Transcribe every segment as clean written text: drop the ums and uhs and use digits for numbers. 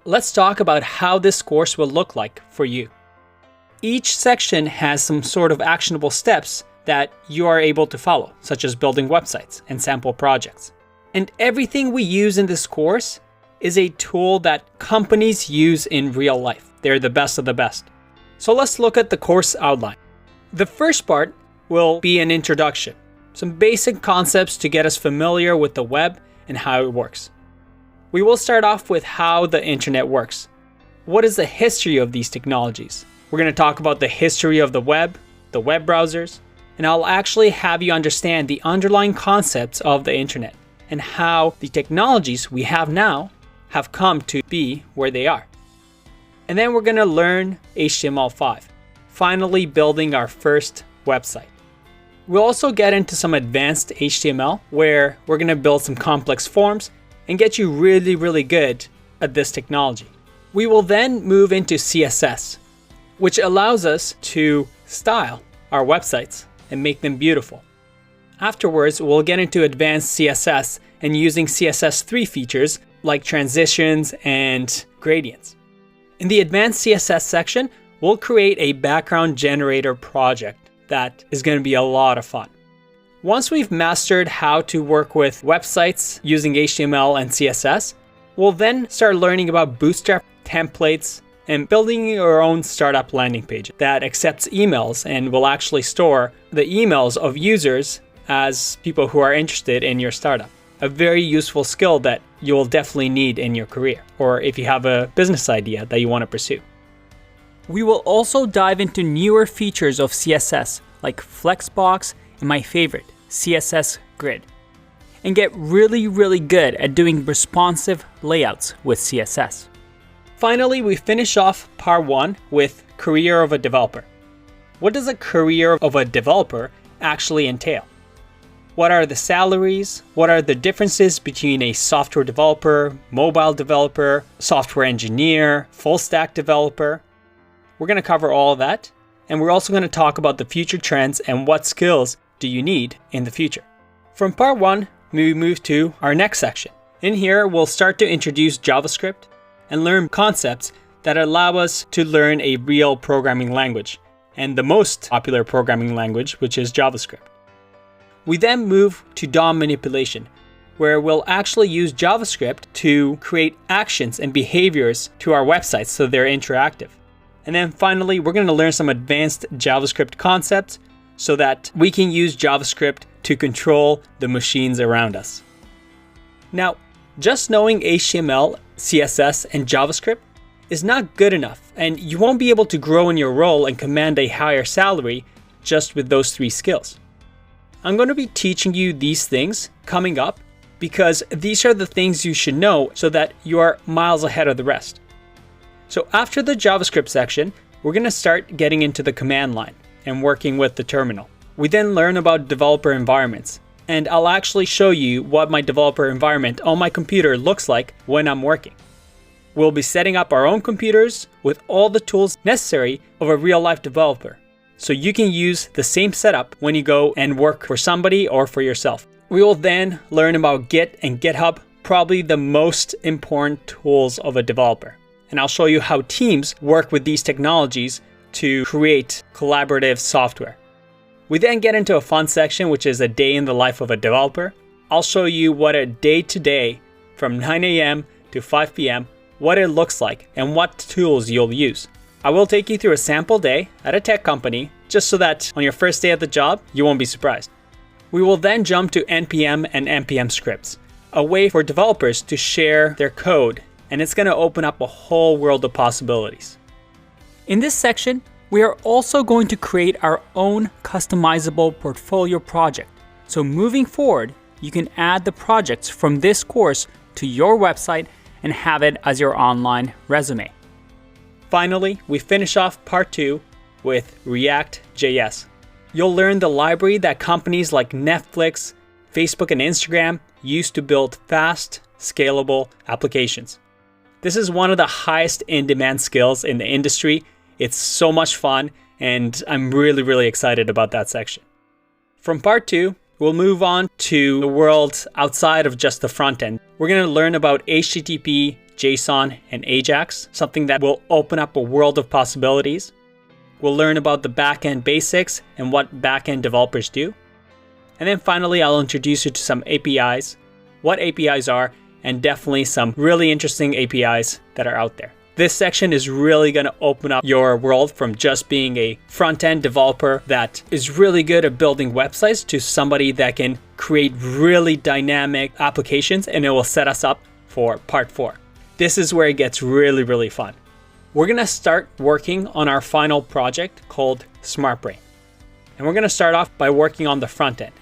let's talk about how this course will look like for you. Each section has some sort of actionable steps that you are able to follow, such as building websites and sample projects. And everything we use in this course is a tool that companies use in real life. They're the best of the best. So let's look at the course outline. The first part will be an introduction, some basic concepts to get us familiar with the web and how it works. We will start off with how the internet works. What is the history of these technologies? We're going to talk about the history of the web browsers, and I'll actually have you understand the underlying concepts of the internet and how the technologies we have now have come to be where they are. And then we're going to learn HTML5, finally building our first website. We'll also get into some advanced HTML where we're going to build some complex forms and get you really, really good at this technology. We will then move into CSS, which allows us to style our websites and make them beautiful. Afterwards, we'll get into advanced CSS and using CSS3 features like transitions and gradients. In the advanced CSS section, we'll create a background generator project that is going to be a lot of fun. Once we've mastered how to work with websites using HTML and CSS, we'll then start learning about Bootstrap templates and building your own startup landing page that accepts emails and will actually store the emails of users as people who are interested in your startup. A very useful skill that you will definitely need in your career, or if you have a business idea that you want to pursue. We will also dive into newer features of CSS like Flexbox and my favorite, CSS Grid, and get really, really good at doing responsive layouts with CSS. Finally, we finish off part 1 with career of a developer. What does a career of a developer actually entail? What are the salaries? What are the differences between a software developer, mobile developer, software engineer, full stack developer? We're going to cover all of that. And we're also going to talk about the future trends and what skills do you need in the future. From part 1, we move to our next section. In here, we'll start to introduce JavaScript and learn concepts that allow us to learn a real programming language, and the most popular programming language, which is JavaScript. We then move to DOM manipulation, where we'll actually use JavaScript to create actions and behaviors to our websites so they're interactive. And then finally, we're going to learn some advanced JavaScript concepts so that we can use JavaScript to control the machines around us. Now, just knowing HTML, CSS, and JavaScript is not good enough, and you won't be able to grow in your role and command a higher salary just with those 3 skills. I'm going to be teaching you these things coming up because these are the things you should know so that you are miles ahead of the rest. So after the JavaScript section, we're going to start getting into the command line and working with the terminal. We then learn about developer environments, and I'll actually show you what my developer environment on my computer looks like when I'm working. We'll be setting up our own computers with all the tools necessary of a real-life developer, so you can use the same setup when you go and work for somebody or for yourself. We will then learn about Git and GitHub, probably the most important tools of a developer. And I'll show you how teams work with these technologies to create collaborative software. We then get into a fun section, which is a day in the life of a developer. I'll show you what a day-to-day from 9 a.m. to 5 p.m., what it looks like and what tools you'll use. I will take you through a sample day at a tech company, just so that on your first day at the job, you won't be surprised. We will then jump to NPM and NPM scripts, a way for developers to share their code, and it's going to open up a whole world of possibilities. In this section, we are also going to create our own customizable portfolio project. So moving forward, you can add the projects from this course to your website and have it as your online resume. Finally, we finish off part 2 with React.js. You'll learn the library that companies like Netflix, Facebook, and Instagram use to build fast, scalable applications. This is one of the highest in-demand skills in the industry. It's so much fun, and I'm really excited about that section. From part 2, we'll move on to the world outside of just the front end. We're going to learn about HTTP, JSON, and Ajax, something that will open up a world of possibilities. We'll learn about the backend basics and what backend developers do. And then finally, I'll introduce you to some APIs, what APIs are, and definitely some really interesting APIs that are out there. This section is really going to open up your world from just being a front-end developer that is really good at building websites to somebody that can create really dynamic applications, and it will set us up for part 4. This is where it gets really, really fun. We're going to start working on our final project called SmartBrain. And we're going to start off by working on the front end.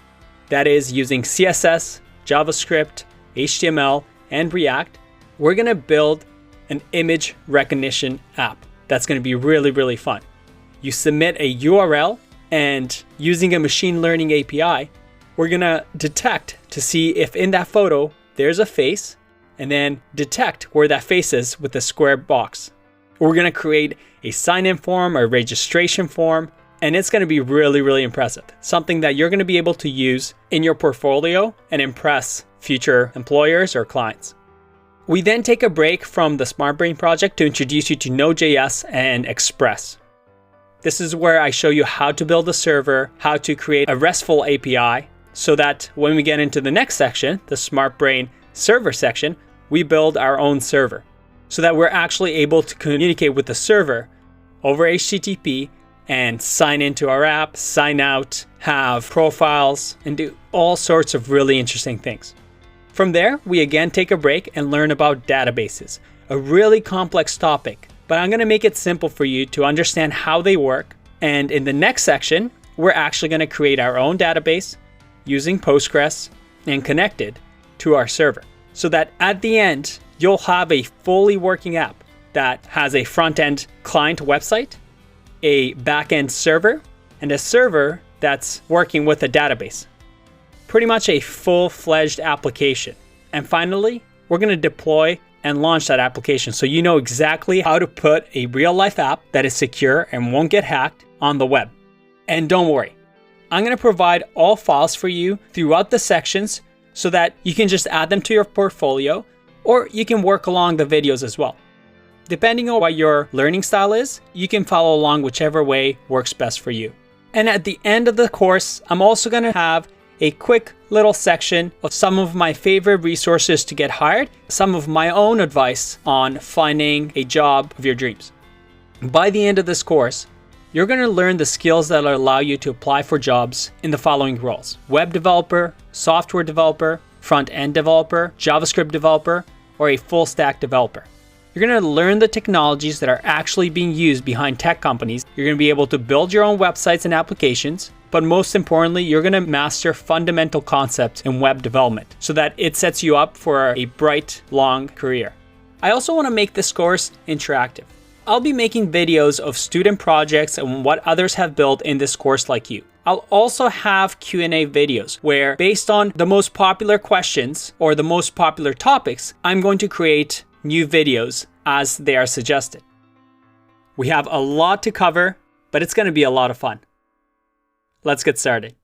That is using CSS, JavaScript, HTML, and React. We're going to build an image recognition app that's going to be really, really fun. You submit a URL, and using a machine learning API, we're going to detect to see if in that photo there's a face, and then detect where that face is with a square box. We're going to create a sign-in form or registration form, and it's going to be really, really impressive. Something that you're going to be able to use in your portfolio and impress future employers or clients. We then take a break from the SmartBrain project to introduce you to Node.js and Express. This is where I show you how to build a server, how to create a RESTful API, so that when we get into the next section, the SmartBrain server section, we build our own server, so that we're actually able to communicate with the server over HTTP and sign into our app, sign out, have profiles, and do all sorts of really interesting things. From there, we again take a break and learn about databases, a really complex topic, but I'm going to make it simple for you to understand how they work. And in the next section, we're actually going to create our own database using Postgres and connect it to our server, so that at the end, you'll have a fully working app that has a front-end client website, a back-end server, and a server that's working with a database. Pretty much a full-fledged application. And finally, we're going to deploy and launch that application so you know exactly how to put a real-life app that is secure and won't get hacked on the web. And don't worry, I'm going to provide all files for you throughout the sections so that you can just add them to your portfolio, or you can work along the videos as well. Depending on what your learning style is, you can follow along whichever way works best for you. And at the end of the course, I'm also going to have a quick little section of some of my favorite resources to get hired, some of my own advice on finding a job of your dreams. By the end of this course, you're going to learn the skills that will allow you to apply for jobs in the following roles: web developer, software developer, front-end developer, JavaScript developer, or a full-stack developer. You're going to learn the technologies that are actually being used behind tech companies. You're going to be able to build your own websites and applications, but most importantly, you're going to master fundamental concepts in web development so that it sets you up for a bright, long career. I also want to make this course interactive. I'll be making videos of student projects and what others have built in this course like you. I'll also have Q&A videos where, based on the most popular questions or the most popular topics, I'm going to create new videos as they are suggested. We have a lot to cover, but it's going to be a lot of fun. Let's get started.